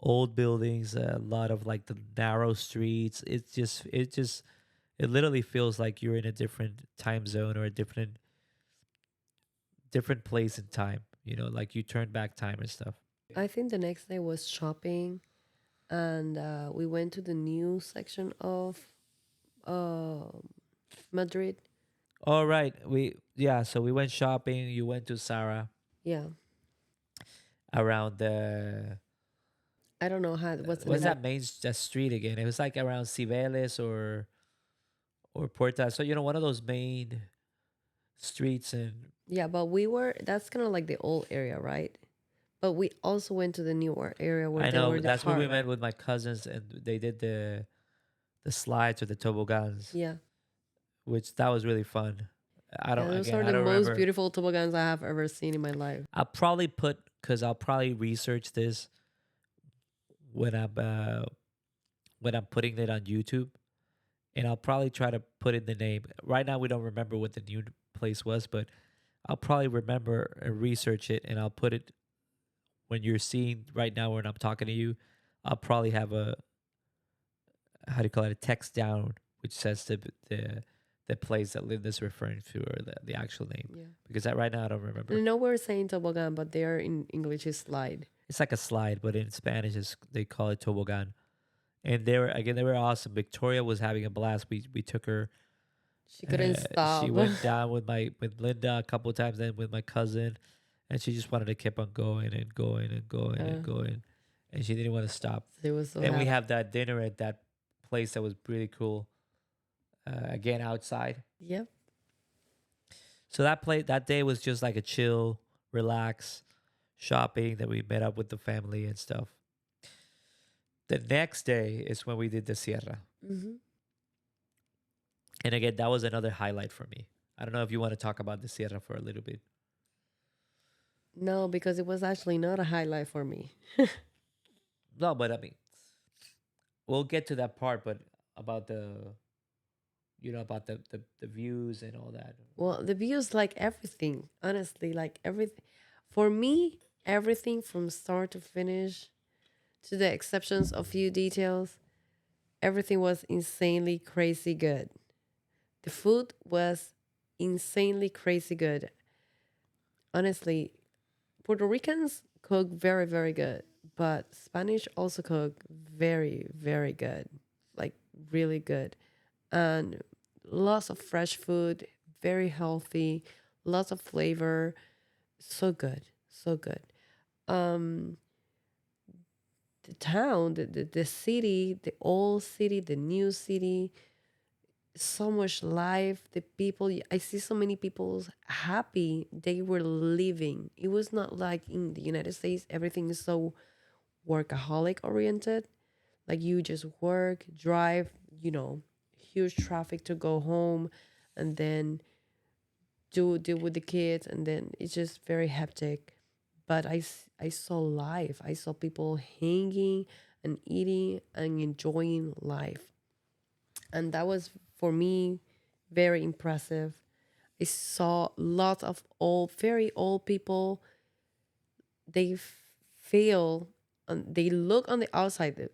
A: old buildings, a lot of like the narrow streets. It literally feels like you're in a different time zone or a different place in time. You know, like you turn back time and stuff.
B: I think the next day was shopping, and we went to the new section of uh, Madrid.
A: All right, so we went shopping. You went to Sarah
B: Yeah,
A: around the
B: I don't know how what's the
A: what's
B: name.
A: that that street again? It was like around Cibeles or Puerta. So you know one of those main streets and
B: Yeah, but we were. That's kind of like the old area, right? But we also went to the newer area where
A: I
B: they
A: know
B: were the
A: that's where we
B: park.
A: met with my cousins and they did the slides or the toboggans,
B: Yeah,
A: which that was really fun.
B: yeah, those are
A: I
B: the
A: don't
B: most
A: remember.
B: beautiful toboggans I have ever seen in my life.
A: I'll probably put because I'll probably research this when I'm uh, when I'm putting it on YouTube, and I'll probably try to put in the name. Right now, we don't remember what the new place was, but I'll probably remember and research it, and I'll put it when you're seeing right now when I'm talking to you. I'll probably have a how do you call it, a text down which says the place that Linda's referring to or the actual name
B: Yeah.
A: because that right now I don't
B: I
A: remember.
B: know we're saying toboggan, but they are in English is slide.
A: It's like a slide, but in Spanish they call it toboggan. And they were awesome. Victoria was having a blast. We took her.
B: She couldn't
A: She
B: stop.
A: went down with Linda a couple of times, then with my cousin, and she just wanted to keep on going and going and going
B: uh,
A: and going, and she didn't want to stop.
B: she was so
A: Then we
B: happy.
A: have that dinner at that place that was really cool. Again, outside.
B: Yep.
A: So that day was just like a chill, relax, shopping. That we met up with the family and stuff. The next day is when we did the Sierra.
B: Hmm.
A: And again, that was another highlight for me. I don't know if you want to talk about the Sierra for a little bit.
B: No, because it was actually not a highlight for me.
A: No, but I mean, we'll get to that part, but about about the views and all that.
B: Well, the views, like everything, honestly, like everything. For me, everything from start to finish, to the exceptions of few details, everything was insanely crazy good. The food was insanely crazy good. Honestly, Puerto Ricans cook very, very good, but Spanish also cook very, very good, like really good. And lots of fresh food, very healthy, lots of flavor, so good, so good. Um, the town, the city, the old city, the new city, so much life. The people, I see so many people happy they were living. It was not like in the United States, everything is so workaholic oriented. Like you just work, drive, huge traffic to go home, and then do deal with the kids, and then it's just very hectic. But I saw life. I saw people hanging and eating and enjoying life, and that was for me very impressive. I saw lots of old, very old people. They feel they look on the outside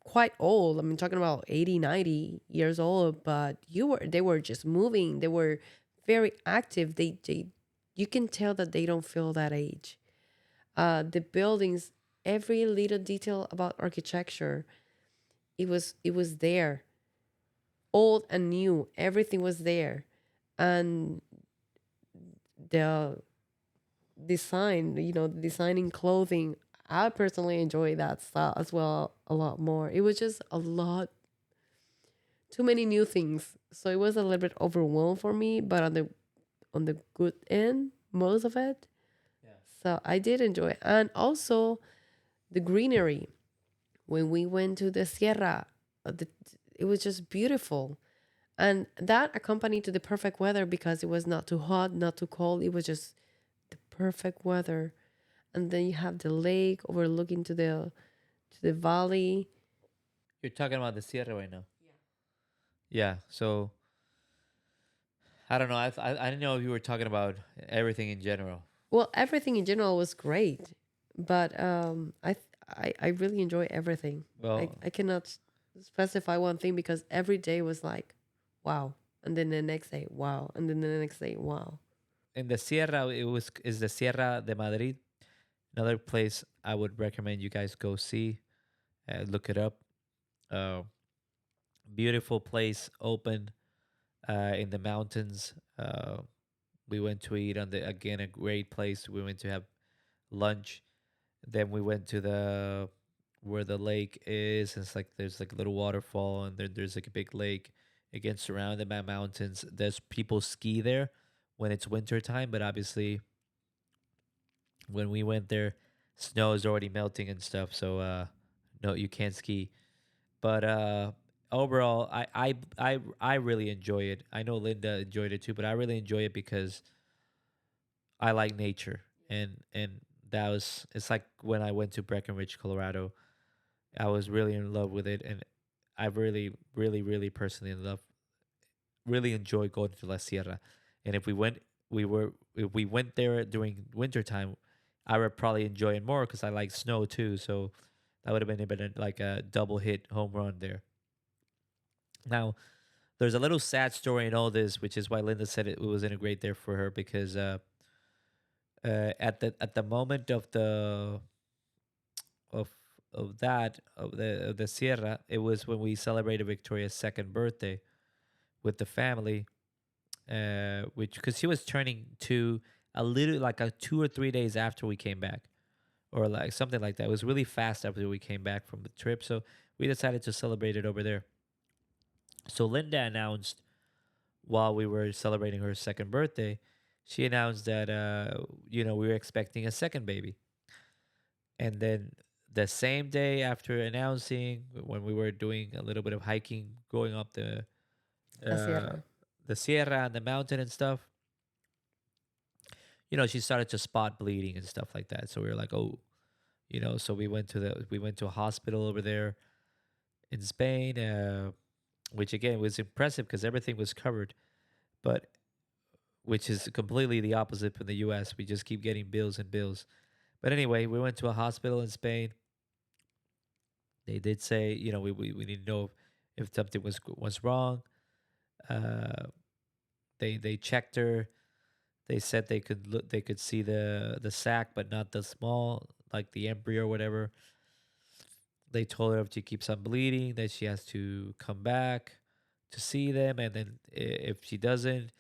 B: quite old. I'm talking about 80, 90 years old, but they were just moving. They were very active. They you can tell that they don't feel that age. The buildings, every little detail about architecture, it was there, old and new. Everything was there, and the design, designing clothing. I personally enjoy that style as well a lot more. It was just a lot, too many new things. So it was a little bit overwhelmed for me, but on the good end, most of it.
A: Yeah.
B: So I did enjoy it. And also the greenery. When we went to the Sierra, it was just beautiful. And that accompanied to the perfect weather because it was not too hot, not too cold. It was just the perfect weather. And then you have the lake overlooking to the valley.
A: You're talking about the Sierra right now. Yeah. So I don't know. I didn't know if you were talking about everything in general.
B: Well, everything in general was great, but I really enjoy everything.
A: Well,
B: I cannot specify one thing because every day was like, wow, and then the next day, wow, and then the next day, wow.
A: in the Sierra, it was is the Sierra de Madrid. Another place I would recommend you guys go see. Look it up. Uh, Beautiful place, open in the mountains. We went to eat on the again a great place. We went to have lunch. Then we went to the where the lake is. It's like there's like a little waterfall, and then there's like a big lake. Again, surrounded by mountains. There's people ski there when it's winter time, but obviously when we went there, snow is already melting and stuff. So no, you can't ski. But overall, I really enjoy it. I know Linda enjoyed it too, but I really enjoy it because I like nature, and that was it's like when I went to Breckenridge, Colorado. I was really in love with it, and I really personally in love, really enjoy going to La Sierra. And if we went there during winter time, I would probably enjoy it more because I like snow too. So that would have been like a double hit home run there. Now, there's a little sad story in all this, which is why Linda said it wasn't great there for her because at the moment of of the Sierra, it was when we celebrated Victoria's second birthday with the family, which because she was turning two a little like a 2 or 3 days after we came back, or like something like that. It was really fast after we came back from the trip, so we decided to celebrate it over there. So Linda announced while we were celebrating her second birthday, she announced that we were expecting a second baby, and then the same day after announcing, when we were doing a little bit of hiking, going up
B: La
A: uh,
B: Sierra.
A: the Sierra and the mountain and stuff, she started to spot bleeding and stuff like that. So we were like, oh, so we went to a hospital over there in Spain, which again was impressive because everything was covered, but which is completely the opposite from the U.S. We just keep getting bills and bills. But anyway, we went to a hospital in Spain. They did say, we need to know if something was wrong. Uh, they checked her. They said they could see the sac, but not the small, like the embryo or whatever. They told her if she keeps on bleeding, that she has to come back to see them, and then if she doesn't,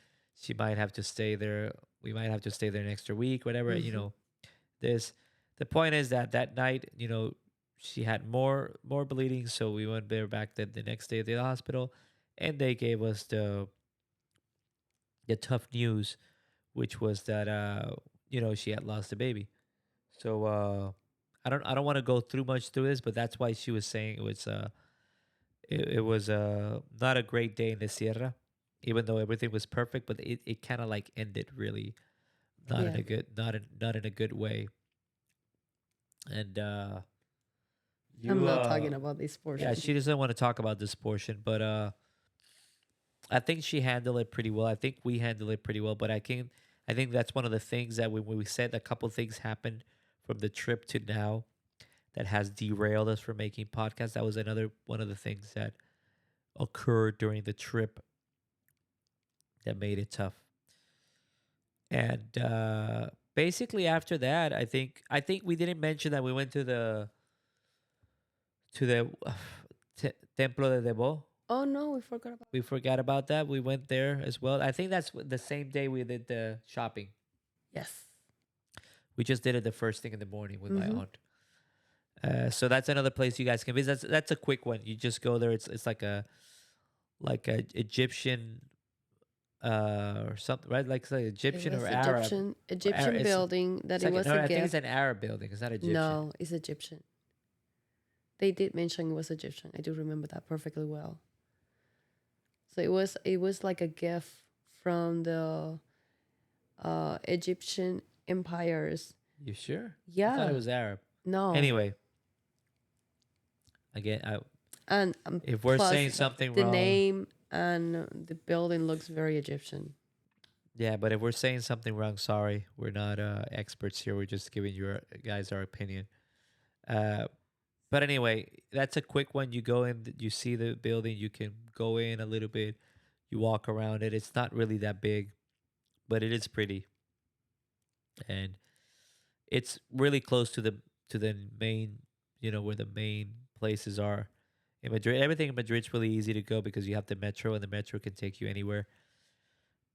A: she might have to stay there. We might have to stay there an extra week, whatever.
B: Hmm.
A: This the point is that that night, she had more bleeding, so we went there back the next day at the hospital, and they gave us the tough news, which was that she had lost a baby. So I don't want to go through much through this, but that's why she was saying it was not a great day in the Sierra, even though everything was perfect, but it kind of like ended really not in
B: Yeah,
A: a not in a good way. And
B: I'm
A: you
B: not talking about this
A: yeah,
B: portion.
A: she doesn't want to talk about this portion, but I think she handled it pretty well. I think we handled it pretty well, but I think that's one of the things that when we said a couple things happened from the trip to now that has derailed us from making podcasts. That was another one of the things that occurred during the trip that made it tough. And basically after that, I think we didn't mention that we went to the Templo de Debo.
B: Oh no, we forgot about.
A: We forgot about that. We went there as well. I think that's the same day we did the shopping.
B: Yes.
A: We just did it the first thing in the morning with my
B: Mm-hmm.
A: aunt. So that's another place you guys can visit. That's a quick one. You just go there. It's like a Egyptian or something, right? Like it's like
B: It
A: Egyptian
B: was
A: or Arab.
B: Egyptian
A: It's
B: building that it
A: like
B: was
A: no,
B: a
A: I think it's
B: gift.
A: an Arab building. It's not Egyptian.
B: No, it's Egyptian. They did mention it was Egyptian. I do remember that perfectly well. So it was like a gift from the Egyptian empires.
A: You sure? I thought it
B: Yeah.
A: was Arab.
B: No.
A: Anyway, again,
B: And
A: if we're
B: plus
A: saying something
B: the
A: wrong,
B: name and the building looks very Egyptian.
A: yeah, but if we're saying something wrong, sorry, we're not experts here. We're just giving you guys our opinion. Uh, but anyway, that's a quick one. You go in, you see the building, you can go in a little bit, you walk around it. It's not really that big, but it is pretty, and it's really close to the main, where the main places are in Madrid. Everything in Madrid's really easy to go because you have the metro, and the metro can take you anywhere.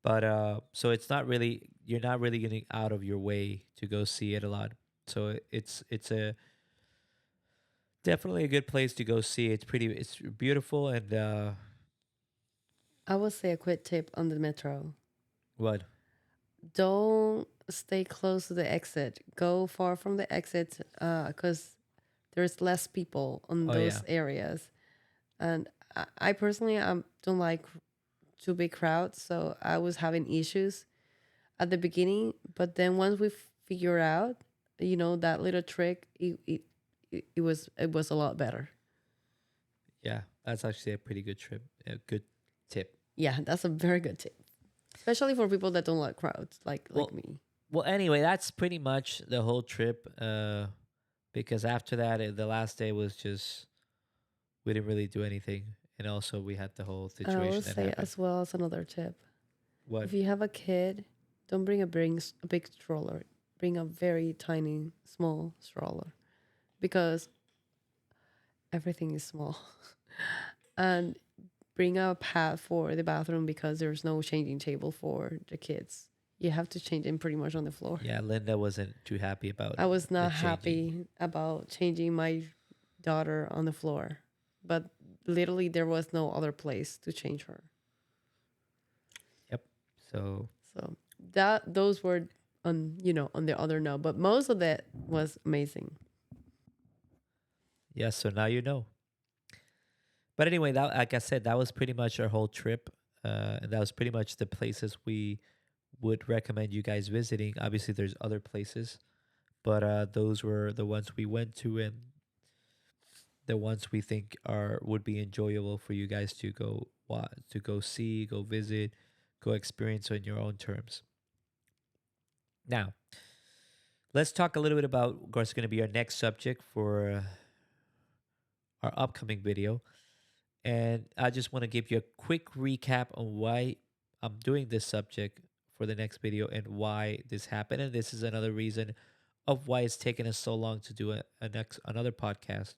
A: But so it's not really, you're not really getting out of your way to go see it a lot. So it's a definitely a good place to go see. It's beautiful, and
B: I would say a quick tip on the metro.
A: what?
B: Don't stay close to the exit. Go far from the exit because there's less people on
A: Oh yeah,
B: those areas. And I personally don't like too big crowds, so I was having issues at the beginning. But then once we figure out, that little trick, it was a lot better.
A: yeah. That's actually a pretty good trip. A good tip.
B: Yeah, that's a very good tip, especially for people that don't like crowds, like
A: Well,
B: me.
A: well. Anyway, that's pretty much the whole trip. Because after that, the last day was just we didn't really do anything, and also we had the whole
B: I will
A: situation that
B: say
A: happened.
B: as well as another tip:
A: What?
B: if you have a kid, don't bring a big stroller. Bring a very tiny, small stroller because everything is small. And bring a pad for the bathroom because there's no changing table for the kids. You have to change them pretty much on the floor.
A: Yeah, Linda wasn't too happy about
B: I was
A: the
B: not
A: changing.
B: happy about changing my daughter on the floor, but literally there was no other place to change her.
A: Yep. So
B: So those were on the other note, but most of that was amazing.
A: yeah, so now you know. But anyway, that like I said, that was pretty much our whole trip. And that was pretty much the places we would recommend you guys visiting. Obviously, there's other places, but those were the ones we went to, and the ones we think are would be enjoyable for you guys to to go see, go visit, go experience on your own terms. Now, let's talk a little bit about what's going to be our next subject for our upcoming video. And I just want to give you a quick recap on why I'm doing this subject for the next video and why this happened. And this is another reason of why it's taken us so long to do another podcast.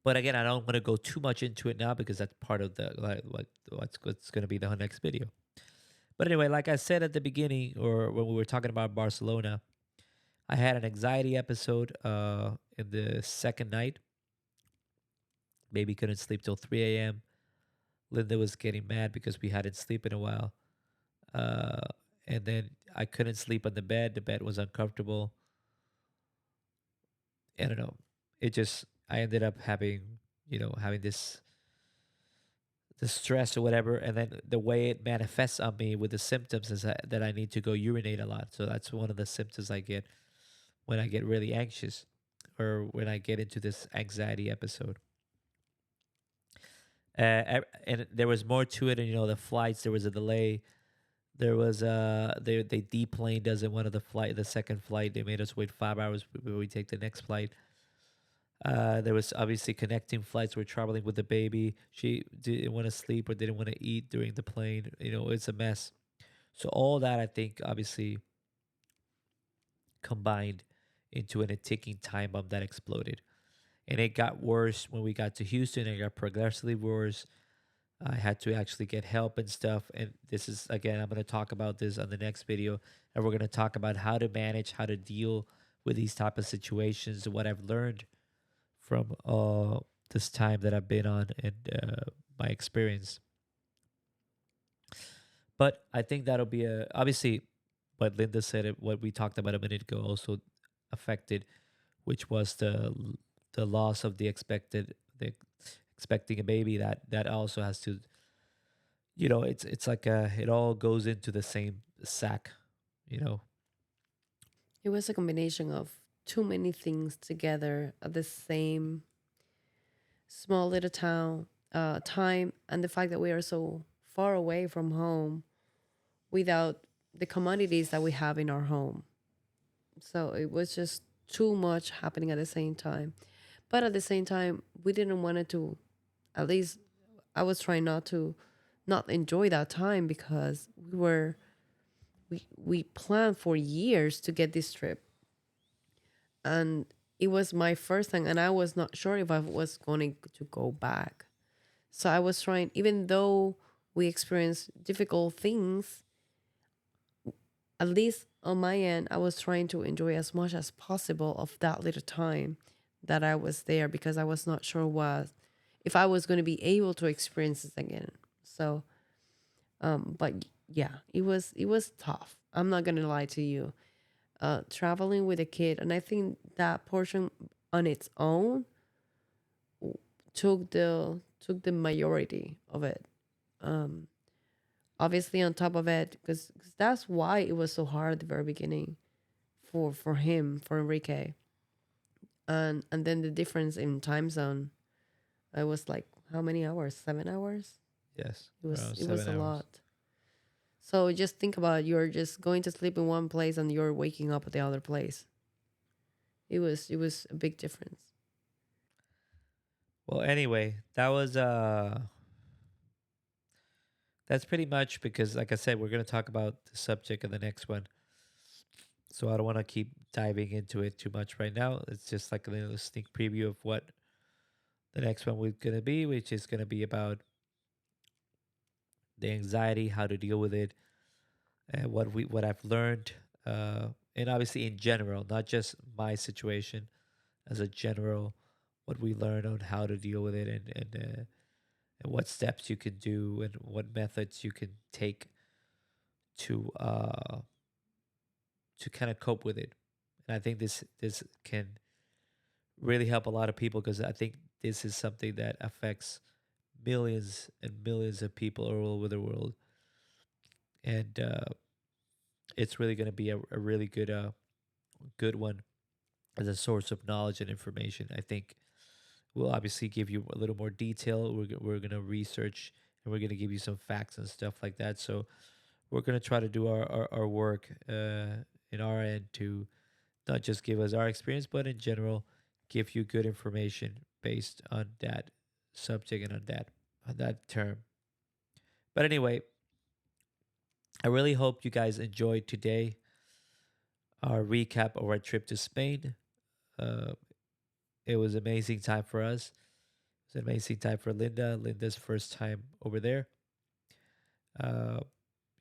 A: But again, I don't want to go too much into it now because that's part of the what's going to be the next video. But anyway, like I said at the beginning, or when we were talking about Barcelona, I had an anxiety episode in the second night. Baby couldn't sleep till 3 a.m. Linda was getting mad because we hadn't slept in a while. Uh, and then I couldn't sleep on the bed. The bed was uncomfortable. I don't know. I ended up having the stress or whatever. And then the way it manifests on me with the symptoms is that I need to go urinate a lot. So that's one of the symptoms I get when I get really anxious or when I get into this anxiety episode. And there was more to it, and the flights, there was a delay. There was they deplaned us in one of the second flight. They made us wait 5 hours before we take the next flight. There was obviously connecting flights. We're traveling with the baby. She didn't want to sleep or didn't want to eat during the plane. It's a mess. So all that I think obviously combined into a ticking time bomb that exploded. And it got worse when we got to Houston. It got progressively worse. I had to actually get help and stuff. And this is, again, I'm going to talk about this on the next video. And we're going to talk about how to manage, how to deal with these type of situations, what I've learned from this time that I've been on and my experience. But I think that'll be obviously what Linda said, what we talked about a minute ago also affected, which was the loss of the expecting a baby. That also has to, it's like it all goes into the same sack, you know.
B: It was a combination of too many things together at the same small little town time, and the fact that we are so far away from home without the commodities that we have in our home. So it was just too much happening at the same time. But at the same time, we didn't want it to, at least I was trying not to not enjoy that time because we planned for years to get this trip. And it was my first time and I was not sure if I was going to go back. So I was trying, even though we experienced difficult things, at least on my end, I was trying to enjoy as much as possible of that little time that I was there because I was not sure if I was going to be able to experience this again. So, but yeah, it was tough. I'm not gonna lie to you. Traveling with a kid, and I think that portion on its own took the majority of it. Um, Obviously on top of it, because that's why it was so hard at the very beginning for him, for Enrique, and then the difference in time zone. It was like how many hours? 7 hours.
A: Yes,
B: It was
A: around
B: it was
A: seven
B: a
A: hours.
B: lot. So just think about, you're just going to sleep in one place and you're waking up at the other place. It was a big difference.
A: Well, anyway, that's pretty much because, like I said, we're gonna talk about the subject of the next one. So I don't want to keep diving into it too much right now. It's just like a little sneak preview of what the next one was gonna be, which is gonna be about the anxiety, how to deal with it, and what I've learned, and obviously in general, not just my situation, as a general, what we learned on how to deal with it, and what steps you can do and what methods you can take to kind of cope with it. And I think this can really help a lot of people because I think this is something that affects millions and millions of people all over the world, and it's really going to be a really good one as a source of knowledge and information. I think we'll obviously give you a little more detail. We're going to research and we're going to give you some facts and stuff like that. So we're going to try to do our work in our end to not just give us our experience, but in general, give you good information based on that subject and on that term. But anyway, I really hope you guys enjoyed today our recap of our trip to Spain. Uh, it was an amazing time for us. It was an amazing time for Linda. Linda's first time over there. Uh,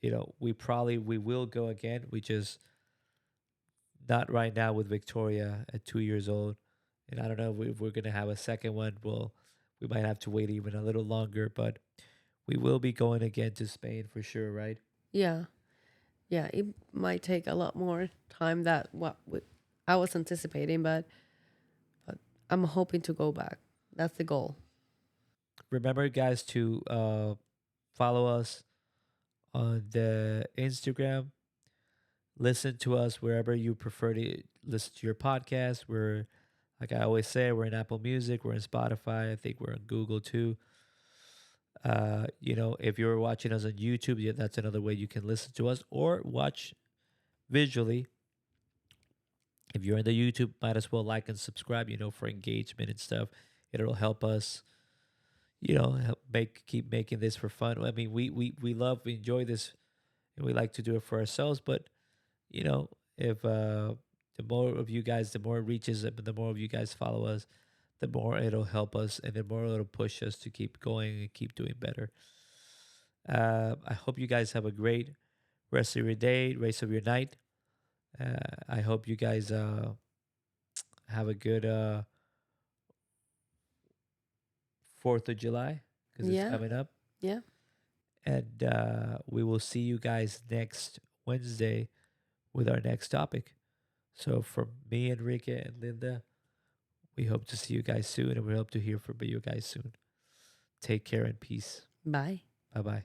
A: we will go again. We just not right now with Victoria at 2 years old, and I don't know if we're gonna have a second one. We might have to wait even a little longer, but we will be going again to Spain for sure, right?
B: Yeah, yeah. It might take a lot more time that I was anticipating, but I'm hoping to go back. That's the goal.
A: Remember, guys, to follow us on the Instagram. Listen to us wherever you prefer to listen to your podcast. We're, like I always say, we're in Apple Music, we're in Spotify. I think we're on Google too. If you're watching us on YouTube, yeah, that's another way you can listen to us or watch visually. If you're in the YouTube, might as well like and subscribe, for engagement and stuff. It'll help us, help keep making this for fun. I mean, we enjoy this, and we like to do it for ourselves. But if the more of you guys, the more it reaches, and the more of you guys follow us, the more it'll help us, and the more it'll push us to keep going and keep doing better. I hope you guys have a great rest of your day, rest of your night. I hope you guys have a good 4th of July because it's
B: Yeah.
A: coming up.
B: Yeah.
A: And we will see you guys next Wednesday with our next topic. So, from me, Enrique, and Linda, we hope to see you guys soon, and we hope to hear from you guys soon. Take care and peace.
B: Bye.
A: Bye bye.